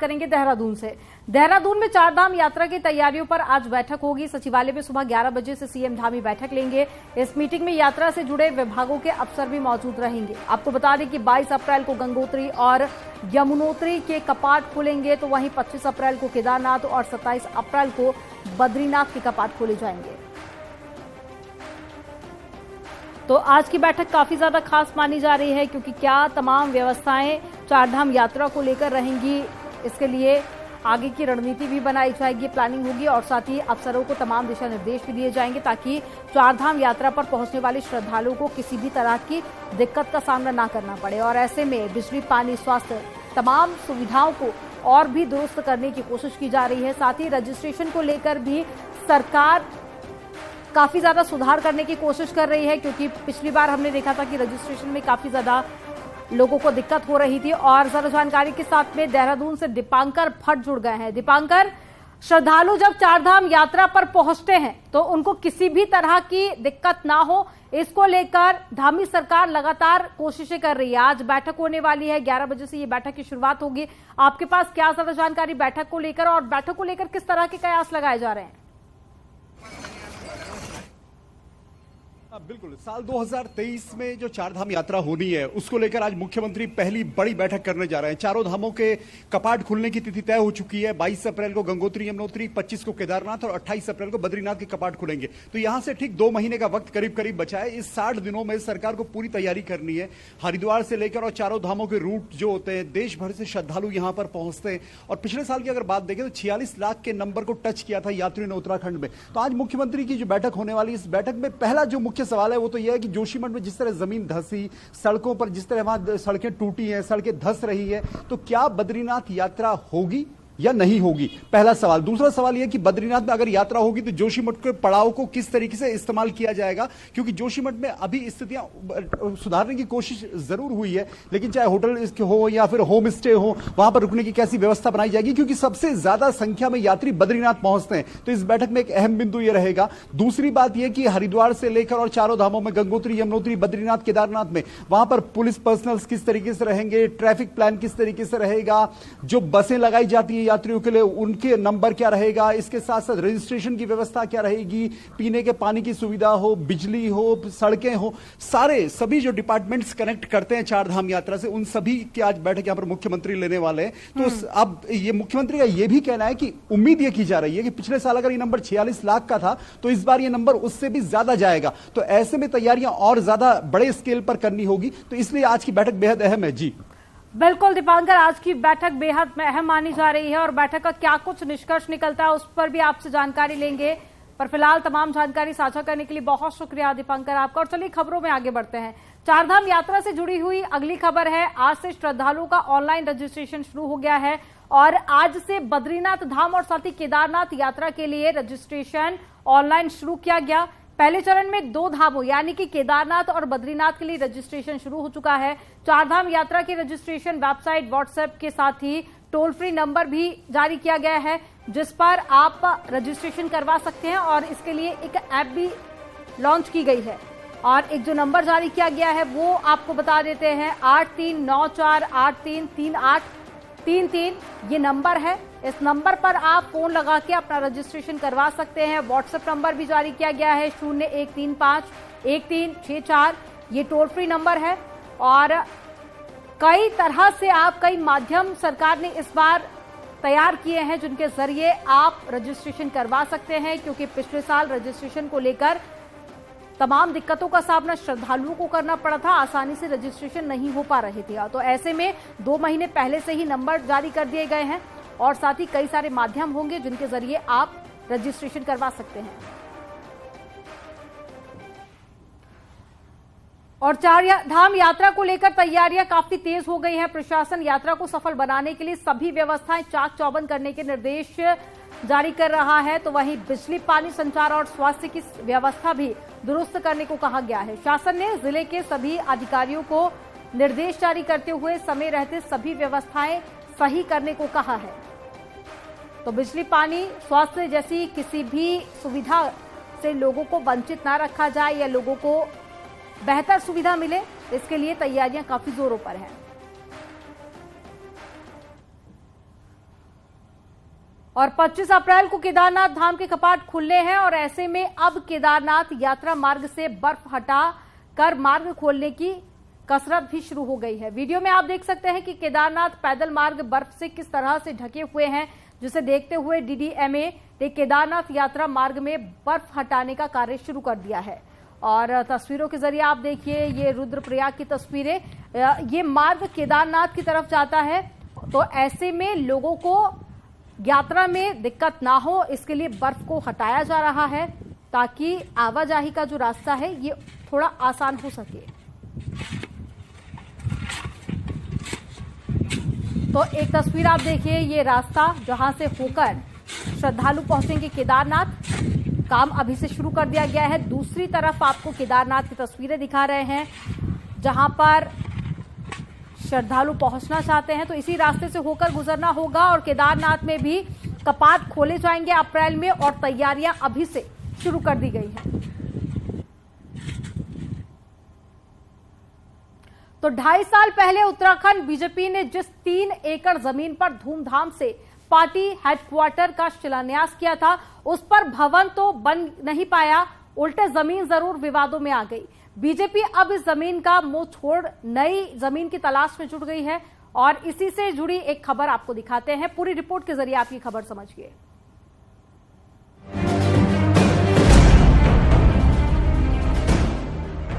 करेंगे देहरादून से। देहरादून में चारधाम यात्रा की तैयारियों पर आज बैठक होगी। सचिवालय में सुबह 11 बजे से सीएम धामी बैठक लेंगे। इस मीटिंग में यात्रा से जुड़े विभागों के अफसर भी मौजूद रहेंगे। आपको बता दें कि 22 अप्रैल को गंगोत्री और यमुनोत्री के कपाट खुलेंगे, तो वहीं 25 अप्रैल को केदारनाथ और 27 अप्रैल को बद्रीनाथ के कपाट खोले जाएंगे। तो आज की बैठक काफी ज्यादा खास मानी जा रही है, क्योंकि क्या तमाम व्यवस्थाएं चारधाम यात्रा को लेकर रहेंगी, इसके लिए आगे की रणनीति भी बनाई जाएगी, प्लानिंग होगी और साथ ही अफसरों को तमाम दिशा निर्देश भी दिए जाएंगे ताकि चारधाम यात्रा पर पहुंचने वाले श्रद्धालुओं को किसी भी तरह की दिक्कत का सामना ना करना पड़े। और ऐसे में बिजली, पानी, स्वास्थ्य तमाम सुविधाओं को और भी दुरुस्त करने की कोशिश की जा रही है। साथ ही रजिस्ट्रेशन को लेकर भी सरकार काफी ज्यादा सुधार करने की कोशिश कर रही है, क्योंकि पिछली बार हमने देखा था कि रजिस्ट्रेशन में काफी ज्यादा लोगों को दिक्कत हो रही थी। और जरा जानकारी के साथ में देहरादून से दीपांकर भट्ट जुड़ गए हैं। दीपांकर, श्रद्धालु जब चारधाम यात्रा पर पहुंचते हैं तो उनको किसी भी तरह की दिक्कत ना हो, इसको लेकर धामी सरकार लगातार कोशिशें कर रही है। आज बैठक होने वाली है, 11 बजे से ये बैठक की शुरुआत होगी। आपके पास क्या ज्यादा जानकारी बैठक को लेकर, और बैठक को लेकर किस तरह के कयास लगाए जा रहे हैं? बिल्कुल, साल 2023 में जो चारधाम यात्रा होनी है उसको लेकर आज मुख्यमंत्री पहली बड़ी बैठक करने जा रहे हैं। चारों धामों के कपाट खुलने की तिथि तय हो चुकी है। 22 अप्रैल को गंगोत्री यमुनोत्री, 25 को केदारनाथ और 28 अप्रैल को बद्रीनाथ के कपाट खुलेंगे। तो यहां से ठीक 2 महीने का वक्त करीब करीब बचा है। इस 60 दिनों में सरकार को पूरी तैयारी करनी है। हरिद्वार से लेकर और चारों धामों के रूट जो होते हैं, देश भर से श्रद्धालु यहां पर पहुंचते हैं। और पिछले साल की अगर बात देखें तो 46 लाख के नंबर को टच किया था यात्रियों ने उत्तराखंड में। तो आज मुख्यमंत्री की जो बैठक होने वाली है, इस बैठक में पहला जो मुख्य सवाल है वो तो यह है कि जोशीमठ में जिस तरह जमीन धसी, सड़कों पर जिस तरह वहां सड़कें टूटी हैं, सड़कें धस रही है, तो क्या बद्रीनाथ यात्रा होगी या नहीं होगी, पहला सवाल। दूसरा सवाल यह कि बद्रीनाथ में अगर यात्रा होगी तो जोशीमठ के पड़ाव को किस तरीके से इस्तेमाल किया जाएगा, क्योंकि जोशीमठ में अभी स्थितियां सुधारने की कोशिश जरूर हुई है, लेकिन चाहे होटल हो या फिर होम स्टे हो, वहां पर रुकने की कैसी व्यवस्था बनाई जाएगी, क्योंकि सबसे ज्यादा संख्या में यात्री बद्रीनाथ पहुंचते हैं। तो इस बैठक में एक अहम बिंदु यह रहेगा। दूसरी बात यह कि हरिद्वार से लेकर और चारों धामों में गंगोत्री, यमुनोत्री, बद्रीनाथ, केदारनाथ में वहां पर पुलिस पर्सनल किस तरीके से रहेंगे, ट्रैफिक प्लान किस तरीके से रहेगा, जो बसें लगाई जाती है यात्रियों के लिए उनके नंबर क्या रहेगा, इसके साथ साथ रजिस्ट्रेशन की व्यवस्था क्या रहेगी, पीने के पानी की सुविधा हो, बिजली हो, सड़कें हो, सभी जो डिपार्टमेंट्स कनेक्ट करते हैं चारधाम यात्रा से, उन सभी की आज बैठक यहां पर मुख्यमंत्री लेने वाले हैं। तो अब ये मुख्यमंत्री का यह भी कहना है कि उम्मीद यह की जा रही है कि पिछले साल अगर ये नंबर 46 लाख का था तो इस बार ये नंबर उससे भी ज्यादा जाएगा। तो ऐसे में तैयारियां और ज्यादा बड़े स्केल पर करनी होगी। तो इसलिए आज की बैठक बेहद अहम है। जी बिल्कुल दीपांकर, आज की बैठक बेहद अहम मानी जा रही है और बैठक का क्या कुछ निष्कर्ष निकलता है उस पर भी आपसे जानकारी लेंगे। पर फिलहाल तमाम जानकारी साझा करने के लिए बहुत शुक्रिया दीपांकर आपका। और चलिए खबरों में आगे बढ़ते हैं। चारधाम यात्रा से जुड़ी हुई अगली खबर है। आज से श्रद्धालुओं का ऑनलाइन रजिस्ट्रेशन शुरू हो गया है और आज से बद्रीनाथ धाम और साथ ही केदारनाथ यात्रा के लिए रजिस्ट्रेशन ऑनलाइन शुरू किया गया। पहले चरण में 2 धामों यानी कि केदारनाथ और बद्रीनाथ के लिए रजिस्ट्रेशन शुरू हो चुका है। चारधाम यात्रा की रजिस्ट्रेशन वेबसाइट, व्हाट्सएप के साथ ही टोल फ्री नंबर भी जारी किया गया है, जिस पर आप रजिस्ट्रेशन करवा सकते हैं। और इसके लिए एक ऐप भी लॉन्च की गई है और एक जो नंबर जारी किया गया है वो आपको बता देते हैं, 8394833833 ये नंबर है। इस नंबर पर आप फोन लगा के अपना रजिस्ट्रेशन करवा सकते हैं। व्हाट्सएप नंबर भी जारी किया गया है, 01351364, ये टोल फ्री नंबर है। और कई तरह से कई माध्यम सरकार ने इस बार तैयार किए हैं जिनके जरिए आप रजिस्ट्रेशन करवा सकते हैं, क्योंकि पिछले साल रजिस्ट्रेशन को लेकर तमाम दिक्कतों का सामना श्रद्धालुओं को करना पड़ा था, आसानी से रजिस्ट्रेशन नहीं हो पा रहे थे। तो ऐसे में 2 महीने पहले से ही नंबर जारी कर दिए गए हैं और साथ ही कई सारे माध्यम होंगे जिनके जरिए आप रजिस्ट्रेशन करवा सकते हैं। और चारधाम यात्रा को लेकर तैयारियां काफी तेज हो गई हैं। प्रशासन यात्रा को सफल बनाने के लिए सभी व्यवस्थाएं चाक चौबंद करने के निर्देश जारी कर रहा है। तो वहीं बिजली, पानी, संचार और स्वास्थ्य की व्यवस्था भी दुरुस्त करने को कहा गया है। शासन ने जिले के सभी अधिकारियों को निर्देश जारी करते हुए समय रहते सभी व्यवस्थाएं सही करने को कहा है। तो बिजली, पानी, स्वास्थ्य जैसी किसी भी सुविधा से लोगों को वंचित ना रखा जाए या लोगों को बेहतर सुविधा मिले, इसके लिए तैयारियां काफी जोरों पर हैं। और 25 अप्रैल को केदारनाथ धाम के कपाट खुलने हैं और ऐसे में अब केदारनाथ यात्रा मार्ग से बर्फ हटा कर मार्ग खोलने की कसरत भी शुरू हो गई है। वीडियो में आप देख सकते हैं कि केदारनाथ पैदल मार्ग बर्फ से किस तरह से ढके हुए हैं, जिसे देखते हुए DDMA ने केदारनाथ यात्रा मार्ग में बर्फ हटाने का कार्य शुरू कर दिया है। और तस्वीरों के जरिए आप देखिए, ये रुद्रप्रयाग की तस्वीरें, ये मार्ग केदारनाथ की तरफ जाता है, तो ऐसे में लोगों को यात्रा में दिक्कत ना हो इसके लिए बर्फ को हटाया जा रहा है ताकि आवाजाही का जो रास्ता है ये थोड़ा आसान हो सके। तो एक तस्वीर आप देखिए, ये रास्ता जहां से होकर श्रद्धालु पहुंचेंगे केदारनाथ, काम अभी से शुरू कर दिया गया है। दूसरी तरफ आपको केदारनाथ की तस्वीरें दिखा रहे हैं जहां पर श्रद्धालु पहुंचना चाहते हैं, तो इसी रास्ते से होकर गुजरना होगा और केदारनाथ में भी कपाट खोले जाएंगे अप्रैल में और तैयारियां अभी से शुरू कर दी गई हैं। तो 2.5 साल पहले उत्तराखंड बीजेपी ने जिस 3 एकड़ जमीन पर धूमधाम से पार्टी हेडक्वार्टर का शिलान्यास किया था, उस पर भवन तो बन नहीं पाया, उल्टे जमीन जरूर विवादों में आ गई। बीजेपी अब इस जमीन का मुंह छोड़ नई जमीन की तलाश में जुट गई है और इसी से जुड़ी एक खबर आपको दिखाते हैं। पूरी रिपोर्ट के जरिए आप ये खबर समझिए।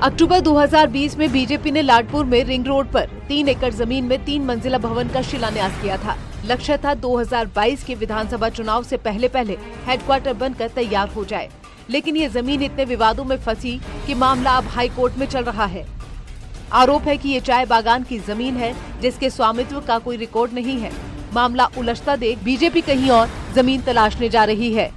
अक्टूबर 2020 में बीजेपी ने लाडपुर में रिंग रोड पर 3 एकड़ जमीन में 3 मंजिला भवन का शिलान्यास किया था। लक्ष्य था 2022 के विधानसभा चुनाव से पहले हेडक्वार्टर बनकर तैयार हो जाए, लेकिन ये जमीन इतने विवादों में फंसी कि मामला अब हाई कोर्ट में चल रहा है। आरोप है कि ये चाय बागान की जमीन है जिसके स्वामित्व का कोई रिकॉर्ड नहीं है। मामला उलझता देख बीजेपी कहीं और जमीन तलाशने जा रही है।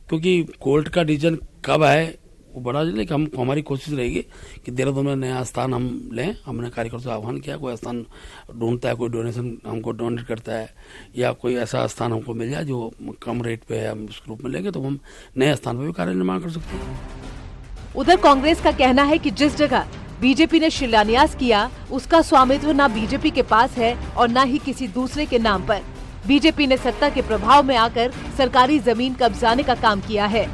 क्योंकि कोर्ट का डिसीजन कब आए वो बड़ा, लेकिन हम हमारी कोशिश रहेगी कि देहरादून में नया स्थान हम लें। हमने कार्यकर्ता से आह्वान किया, कोई स्थान ढूंढता है, कोई डोनेशन हमको डोनेट करता है या कोई ऐसा स्थान हमको मिल जाए जो कम रेट पे हम उस रूप में लेंगे तो हम नए स्थान पर भी कार्य निर्माण कर सकते हैं। उधर कांग्रेस का कहना है कि जिस जगह बीजेपी ने शिलान्यास किया उसका स्वामित्व न बीजेपी के पास है और न ही किसी दूसरे के नाम पर। बीजेपी ने सत्ता के प्रभाव में आकर सरकारी जमीन कब्जाने का काम किया है।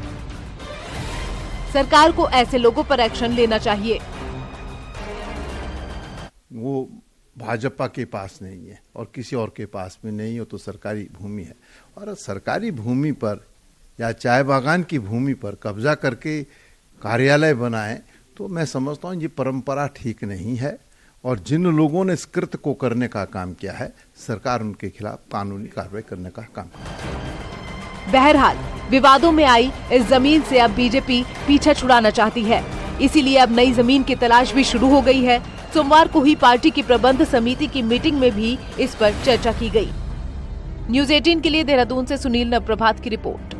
सरकार को ऐसे लोगों पर एक्शन लेना चाहिए। वो भाजपा के पास नहीं है और किसी और के पास भी नहीं हो, तो सरकारी भूमि है और सरकारी भूमि पर या चाय बागान की भूमि पर कब्जा करके कार्यालय बनाए तो मैं समझता हूँ ये परंपरा ठीक नहीं है और जिन लोगों ने इस कृत्य को करने का काम किया है सरकार उनके खिलाफ कानूनी कार्रवाई करने का काम करे। बहरहाल विवादों में आई इस जमीन से अब बीजेपी पीछा छुड़ाना चाहती है, इसीलिए अब नई जमीन की तलाश भी शुरू हो गई है। सोमवार को ही पार्टी की प्रबंध समिति की मीटिंग में भी इस पर चर्चा की गई। न्यूज़ 18 के लिए देहरादून से सुनील नवप्रभात की रिपोर्ट।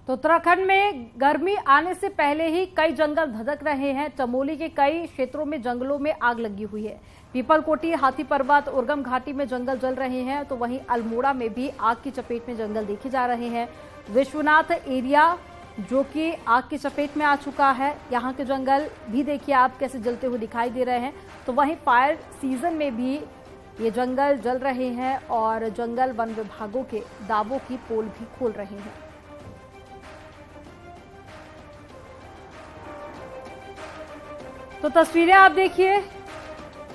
तो उत्तराखंड में गर्मी आने से पहले ही कई जंगल धधक रहे हैं। चमोली के कई क्षेत्रों में जंगलों में आग लगी हुई है। पीपलकोटी, हाथी पर्वत, उर्गम घाटी में जंगल जल रहे हैं, तो वहीं अल्मोड़ा में भी आग की चपेट में जंगल देखे जा रहे हैं। विश्वनाथ एरिया जो कि आग की चपेट में आ चुका है, यहाँ के जंगल भी देखिए आप कैसे जलते हुए दिखाई दे रहे हैं। तो वहीं फायर सीजन में भी ये जंगल जल रहे हैं और जंगल वन विभागों के दावों की पोल भी खोल रहे हैं। तो तस्वीरें आप देखिए,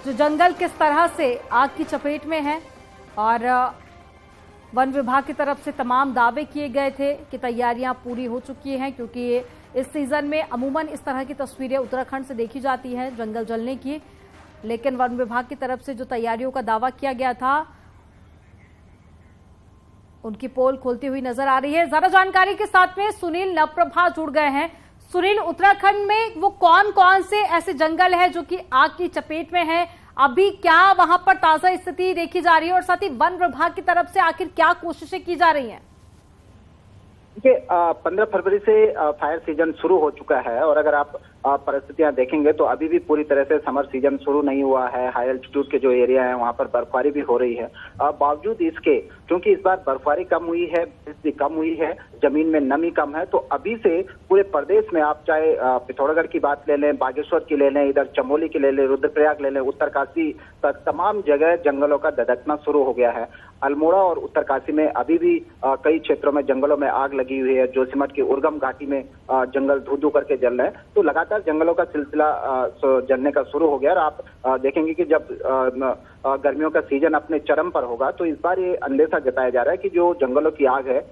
जो जंगल किस तरह से आग की चपेट में है और वन विभाग की तरफ से तमाम दावे किए गए थे कि तैयारियां पूरी हो चुकी हैं, क्योंकि इस सीजन में अमूमन इस तरह की तस्वीरें उत्तराखंड से देखी जाती हैं जंगल जलने की, लेकिन वन विभाग की तरफ से जो तैयारियों का दावा किया गया था उनकी पोल खोलती हुई नजर आ रही है। ज्यादा जानकारी के साथ में सुनील नवप्रभा जुड़ गए हैं। सुनील, उत्तराखंड में वो कौन कौन से ऐसे जंगल है जो कि आग की चपेट में है, अभी क्या वहां पर ताजा स्थिति देखी जा रही है और साथ ही वन विभाग की तरफ से आखिर क्या कोशिशें की जा रही हैं? देखिए, 15 फरवरी से फायर सीजन शुरू हो चुका है और अगर आप परिस्थितियां देखेंगे तो अभी भी पूरी तरह से समर सीजन शुरू नहीं हुआ है। हाई एल्टीट्यूड के जो एरिया है वहां पर बर्फबारी भी हो रही है। बावजूद इसके, क्योंकि इस बार बर्फबारी कम हुई है, बारिश भी कम हुई है, जमीन में नमी कम है, तो अभी से पूरे प्रदेश में आप चाहे पिथौरागढ़ की बात ले लें, बागेश्वर की ले लें, इधर चमोली की ले लें, रुद्रप्रयाग ले लें, उत्तरकाशी तक तमाम जगह जंगलों का धधकना शुरू हो गया है। अल्मोड़ा और उत्तरकाशी में अभी भी कई क्षेत्रों में जंगलों में आग लगी हुई है। जोशीमठ की उर्गम घाटी में जंगल धू धू करके जल रहे हैं। तो लगातार जंगलों का सिलसिला जलने का शुरू हो गया और आप देखेंगे कि जब गर्मियों का सीजन अपने चरम पर होगा तो इस बार ये अंदेशा जताया जा रहा है कि जो जंगलों की आग है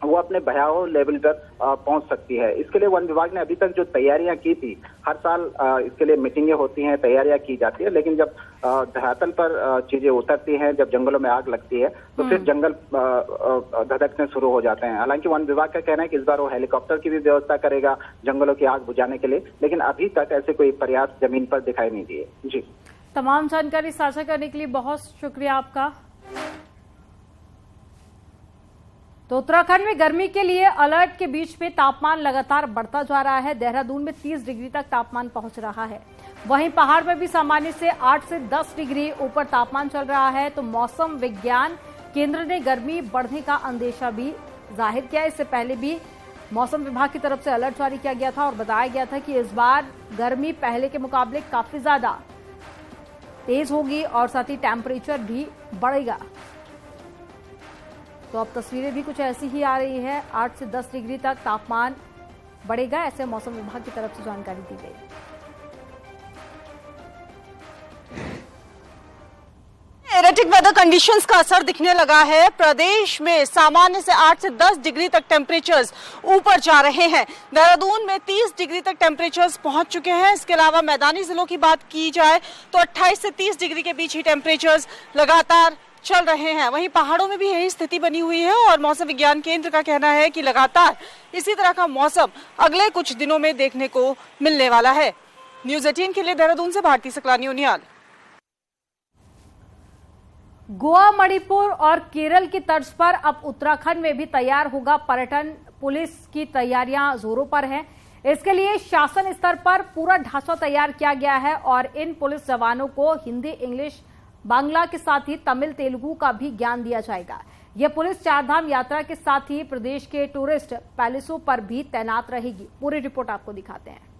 वो अपने भयावह लेवल पर पहुंच सकती है। इसके लिए वन विभाग ने अभी तक जो तैयारियां की थी, हर साल इसके लिए मीटिंगें होती हैं, तैयारियां की जाती है, लेकिन जब धरातल पर चीजें उतरती हैं, जब जंगलों में आग लगती है तो फिर जंगल धधकने शुरू हो जाते हैं। हालांकि वन विभाग का कहना है कि इस बार वो हेलीकॉप्टर की भी व्यवस्था करेगा जंगलों की आग बुझाने के लिए, लेकिन अभी तक ऐसे कोई प्रयास जमीन पर दिखाई नहीं दिए। जी, तमाम जानकारी साझा करने के लिए बहुत शुक्रिया आपका। तो उत्तराखंड में गर्मी के लिए अलर्ट के बीच में तापमान लगातार बढ़ता जा रहा है। देहरादून में 30 डिग्री तक तापमान पहुंच रहा है। वहीं पहाड़ में भी सामान्य से 8 से 10 डिग्री ऊपर तापमान चल रहा है। तो मौसम विज्ञान केंद्र ने गर्मी बढ़ने का अंदेशा भी जाहिर किया। इससे पहले भी मौसम विभाग की तरफ से अलर्ट जारी किया गया था और बताया गया था कि इस बार गर्मी पहले के मुकाबले काफी ज्यादा तेज होगी और साथ ही टेम्परेचर भी बढ़ेगा। तो अब तस्वीरें भी कुछ ऐसी ही आ रही है। 8 से 10 डिग्री तक तापमान बढ़ेगा, ऐसे मौसम विभाग की तरफ से जानकारी दी गई। एरेटिक वेदर कंडीशंस का असर दिखने लगा है। प्रदेश में सामान्य से 8 से 10 डिग्री तक टेम्परेचर्स ऊपर जा रहे हैं। देहरादून में 30 डिग्री तक टेम्परेचर्स पहुंच चुके हैं। इसके अलावा मैदानी जिलों की बात की जाए तो 28 से 30 डिग्री के बीच ही टेम्परेचर्स लगातार चल रहे हैं। वहीं पहाड़ों में भी यही स्थिति बनी हुई है और मौसम विज्ञान केंद्र का कहना है कि लगातार इसी तरह का मौसम अगले कुछ दिनों में देखने को मिलने वाला है। न्यूज़ 18 के लिए देहरादून से भारती सकलानी उनियाल। गोवा, मणिपुर और केरल की तर्ज पर अब उत्तराखंड में भी तैयार होगा पर्यटन। पुलिस की तैयारियां जोरों पर हैं। इसके लिए शासन स्तर पर पूरा ढांचा तैयार किया गया है और इन पुलिस जवानों को हिंदी, इंग्लिश, बांग्ला के साथ ही तमिल, तेलुगु का भी ज्ञान दिया जाएगा। यह पुलिस चारधाम यात्रा के साथ ही प्रदेश के टूरिस्ट पैलेसों पर भी तैनात रहेगी। पूरी रिपोर्ट आपको दिखाते हैं।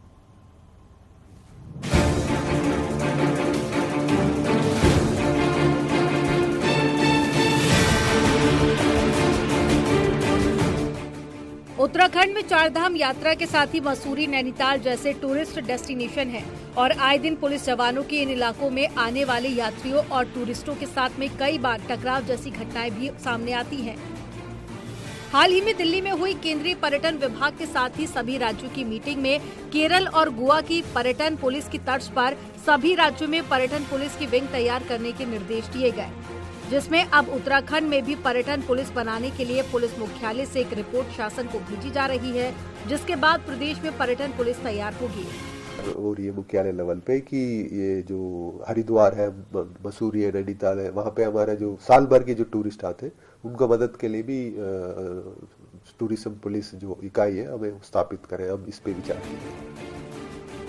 उत्तराखंड में चारधाम यात्रा के साथ ही मसूरी, नैनीताल जैसे टूरिस्ट डेस्टिनेशन हैं और आए दिन पुलिस जवानों की इन इलाकों में आने वाले यात्रियों और टूरिस्टों के साथ में कई बार टकराव जैसी घटनाएं भी सामने आती हैं। हाल ही में दिल्ली में हुई केंद्रीय पर्यटन विभाग के साथ ही सभी राज्यों की मीटिंग में केरल और गोवा की पर्यटन पुलिस की तर्ज पर सभी राज्यों में पर्यटन पुलिस की विंग तैयार करने के निर्देश दिए गए, जिसमें अब उत्तराखंड में भी पर्यटन पुलिस बनाने के लिए पुलिस मुख्यालय से एक रिपोर्ट शासन को भेजी जा रही है, जिसके बाद प्रदेश में पर्यटन पुलिस तैयार होगी। और ये मुख्यालय लेवल पे कि ये जो हरिद्वार है, मसूरी है, नैनीताल है, वहाँ पे हमारा जो साल भर के जो टूरिस्ट आते हैं उनको मदद के लिए भी टूरिज्म पुलिस जो इकाई है हमें स्थापित करें। अब इस पे विचार कीजिए।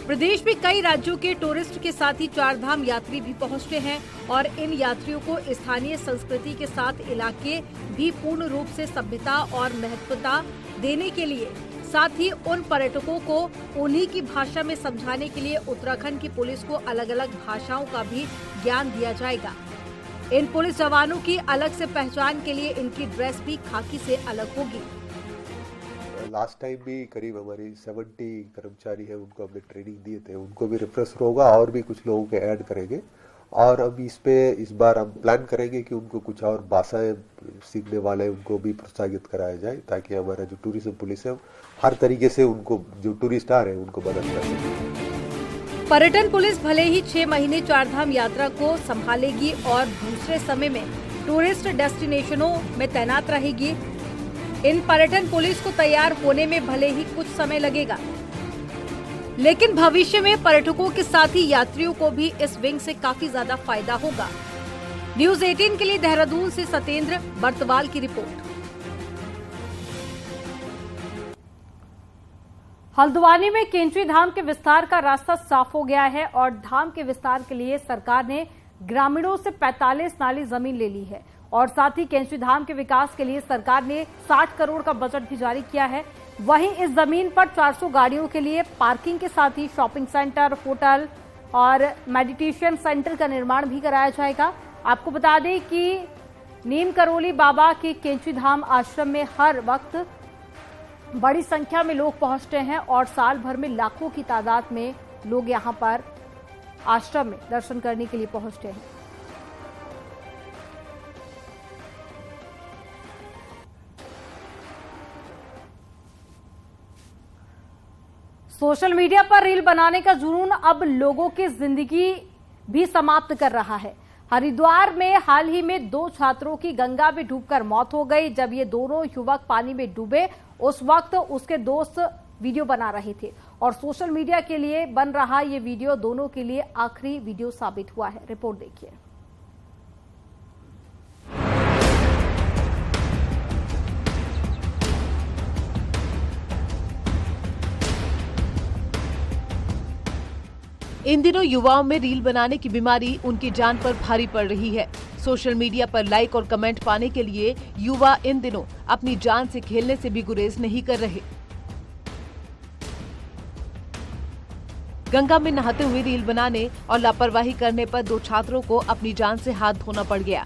प्रदेश में कई राज्यों के टूरिस्ट के साथ ही चारधाम यात्री भी पहुंचते हैं और इन यात्रियों को स्थानीय संस्कृति के साथ इलाके भी पूर्ण रूप से सभ्यता और महत्वता देने के लिए, साथ ही उन पर्यटकों को उन्हीं की भाषा में समझाने के लिए उत्तराखंड की पुलिस को अलग अलग भाषाओं का भी ज्ञान दिया जाएगा। इन पुलिस जवानों की अलग से पहचान के लिए इनकी ड्रेस भी खाकी से अलग होगी। लास्ट टाइम भी करीब हमारी 70 कर्मचारी है, उनको हमने ट्रेनिंग दिए थे, उनको भी रिफ्रेश होगा और भी कुछ लोगों के ऐड करेंगे। और अब इस बार हम प्लान करेंगे कि उनको कुछ और भाषाएं सीखने वाले उनको भी प्रोत्साहित कराया जाए, ताकि हमारा जो टूरिज्म पुलिस है हर तरीके से उनको जो टूरिस्ट आ रहे हैं उनको मदद कर सके। पर्यटन पुलिस भले ही 6 महीने चारधाम यात्रा को संभालेगी और दूसरे समय में टूरिस्ट डेस्टिनेशनों में तैनात रहेगी। इन पर्यटन पुलिस को तैयार होने में भले ही कुछ समय लगेगा, लेकिन भविष्य में पर्यटकों के साथ ही यात्रियों को भी इस विंग से काफी ज्यादा फायदा होगा। न्यूज़ 18 के लिए देहरादून से सतेंद्र बर्तवाल की रिपोर्ट। हल्द्वानी में केंचुई धाम के विस्तार का रास्ता साफ हो गया है और धाम के विस्तार के लिए सरकार ने ग्रामीणों से 45 नाली जमीन ले ली है और साथ ही केंचुई धाम के विकास के लिए सरकार ने 60 करोड़ का बजट भी जारी किया है। वहीं इस जमीन पर 400 गाड़ियों के लिए पार्किंग के साथ ही शॉपिंग सेंटर, होटल और मेडिटेशन सेंटर का निर्माण भी कराया जाएगा। आपको बता दें कि नीम करोली बाबा के केंची धाम आश्रम में हर वक्त बड़ी संख्या में लोग पहुंचते हैं और साल भर में लाखों की तादाद में लोग यहां पर आश्रम में दर्शन करने के लिए पहुंचते हैं। सोशल मीडिया पर रील बनाने का जुनून अब लोगों की जिंदगी भी समाप्त कर रहा है। हरिद्वार में हाल ही में 2 छात्रों की गंगा में डूबकर मौत हो गई। जब ये दोनों युवक पानी में डूबे उस वक्त उसके दोस्त वीडियो बना रहे थे और सोशल मीडिया के लिए बन रहा ये वीडियो दोनों के लिए आखिरी वीडियो साबित हुआ है। रिपोर्ट देखिए। इन दिनों युवाओं में रील बनाने की बीमारी उनकी जान पर भारी पड़ रही है। सोशल मीडिया पर लाइक और कमेंट पाने के लिए युवा इन दिनों अपनी जान से खेलने से भी गुरेज नहीं कर रहे। गंगा में नहाते हुए रील बनाने और लापरवाही करने पर 2 छात्रों को अपनी जान से हाथ धोना पड़ गया।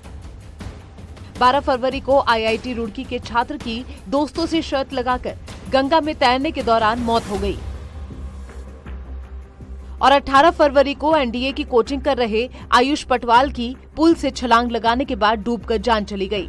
12 फरवरी को IIT रुड़की के छात्र की दोस्तों से शर्त लगाकर गंगा में तैरने के दौरान मौत हो गई और 18 फरवरी को NDA की कोचिंग कर रहे आयुष पटवाल की पुल से छलांग लगाने के बाद डूबकर जान चली गई।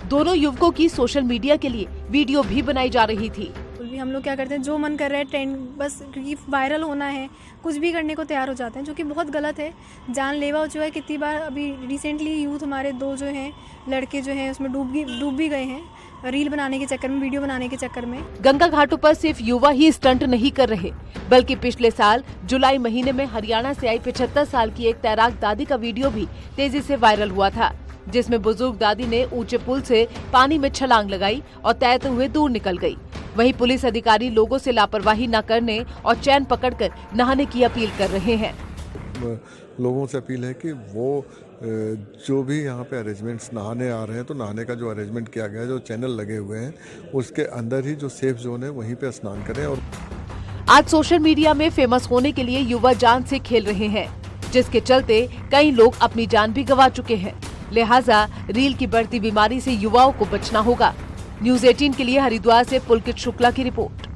दोनों युवकों की सोशल मीडिया के लिए वीडियो भी बनाई जा रही थी। भी हम लोग क्या करते हैं, जो मन कर रहा है ट्रेंड, बस क्योंकि वायरल होना है, कुछ भी करने को तैयार हो जाते हैं, जो कि बहुत गलत है। जानलेवा हो चुका है कितनी बार। अभी रिसेंटली यूथ हमारे 2 जो हैं लड़के जो हैं उसमें डूब भी गए हैं रील बनाने के चक्कर में, वीडियो बनाने के चक्कर में। गंगा घाटों पर सिर्फ युवा ही स्टंट नहीं कर रहे, बल्कि पिछले साल जुलाई महीने में हरियाणा से आई 75 साल की एक तैराक दादी का वीडियो भी तेजी से वायरल हुआ था, जिसमें बुजुर्ग दादी ने ऊंचे पुल से पानी में छलांग लगाई और तैरते हुए दूर निकल गई। वहीं पुलिस अधिकारी लोगों से लापरवाही न करने और चैन पकड़कर नहाने की अपील कर रहे हैं। लोगों से अपील है कि वो जो भी यहाँ पे अरेंजमेंट्स नहाने आ रहे हैं तो नहाने का जो अरेंजमेंट किया गया है, जो चैनल लगे हुए हैं उसके अंदर ही जो सेफ जोन है वहीं पे स्नान करें। और आज सोशल मीडिया में फेमस होने के लिए युवा जान से खेल रहे हैं, जिसके चलते कई लोग अपनी जान भी गंवा चुके हैं। लिहाजा रील की बढ़ती बीमारी से युवाओं को बचना होगा। न्यूज़ 18 के लिए हरिद्वार से पुलकित शुक्ला की रिपोर्ट।